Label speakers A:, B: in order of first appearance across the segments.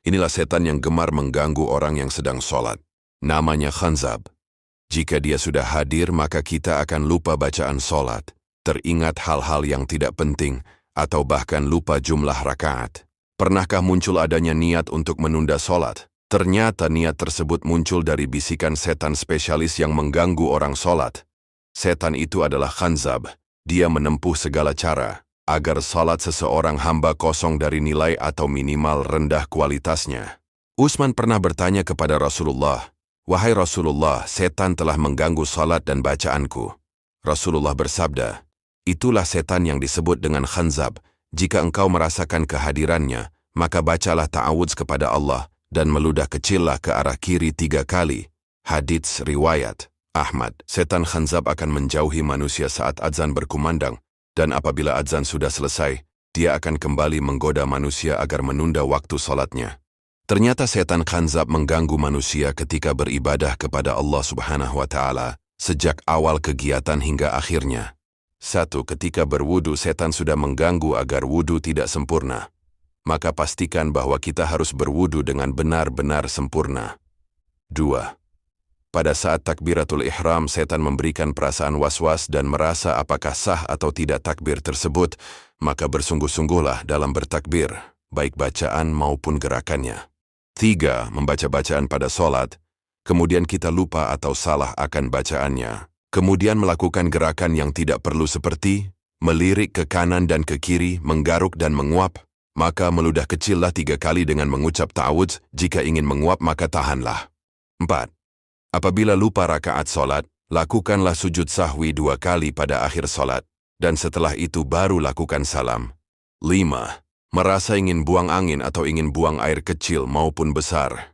A: Inilah setan yang gemar mengganggu orang yang sedang sholat. Namanya Khanzab. Jika dia sudah hadir, maka kita akan lupa bacaan sholat, teringat hal-hal yang tidak penting, atau bahkan lupa jumlah rakaat. Pernahkah muncul adanya niat untuk menunda sholat? Ternyata niat tersebut muncul dari bisikan setan spesialis yang mengganggu orang sholat. Setan itu adalah Khanzab. Dia menempuh segala cara agar salat seseorang hamba kosong dari nilai atau minimal rendah kualitasnya. Utsman pernah bertanya kepada Rasulullah, "Wahai Rasulullah, setan telah mengganggu salat dan bacaanku." Rasulullah bersabda, "Itulah setan yang disebut dengan Khanzab. Jika engkau merasakan kehadirannya, maka bacalah ta'awudz kepada Allah dan meludah kecillah ke arah kiri 3 kali." Hadits riwayat Ahmad. Setan Khanzab akan menjauhi manusia saat azan berkumandang, dan apabila azan sudah selesai, dia akan kembali menggoda manusia agar menunda waktu sholatnya. Ternyata setan Khanzab mengganggu manusia ketika beribadah kepada Allah Subhanahu wa Ta'ala, sejak awal kegiatan hingga akhirnya. 1. Ketika berwudu, setan sudah mengganggu agar wudu tidak sempurna. Maka pastikan bahwa kita harus berwudu dengan benar-benar sempurna. 2. Pada saat takbiratul ihram, setan memberikan perasaan was-was dan merasa apakah sah atau tidak takbir tersebut, maka bersungguh-sungguhlah dalam bertakbir, baik bacaan maupun gerakannya. 3. Membaca bacaan pada sholat, kemudian kita lupa atau salah akan bacaannya. Kemudian melakukan gerakan yang tidak perlu seperti melirik ke kanan dan ke kiri, menggaruk dan menguap, maka meludah kecillah 3 kali dengan mengucap ta'awudz. Jika ingin menguap maka tahanlah. 4. Apabila lupa rakaat sholat, lakukanlah sujud sahwi 2 kali pada akhir sholat, dan setelah itu baru lakukan salam. 5. Merasa ingin buang angin atau ingin buang air kecil maupun besar.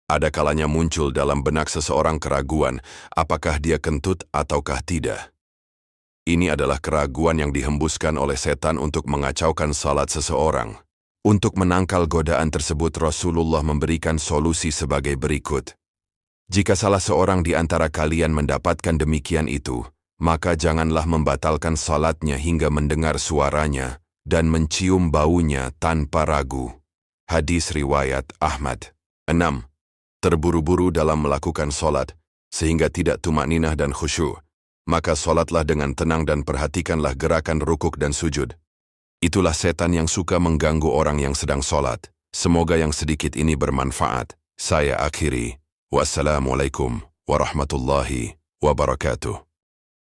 A: Ada kalanya muncul dalam benak seseorang keraguan, apakah dia kentut ataukah tidak. Ini adalah keraguan yang dihembuskan oleh setan untuk mengacaukan salat seseorang. Untuk menangkal godaan tersebut, Rasulullah memberikan solusi sebagai berikut. Jika salah seorang di antara kalian mendapatkan demikian itu, maka janganlah membatalkan salatnya hingga mendengar suaranya dan mencium baunya tanpa ragu. Hadis riwayat Ahmad. 6. Terburu-buru dalam melakukan salat, sehingga tidak tumakninah dan khusyuk. Maka salatlah dengan tenang dan perhatikanlah gerakan rukuk dan sujud. Itulah setan yang suka mengganggu orang yang sedang salat. Semoga yang sedikit ini bermanfaat. Saya akhiri. Wassalamualaikum warahmatullahi wabarakatuh.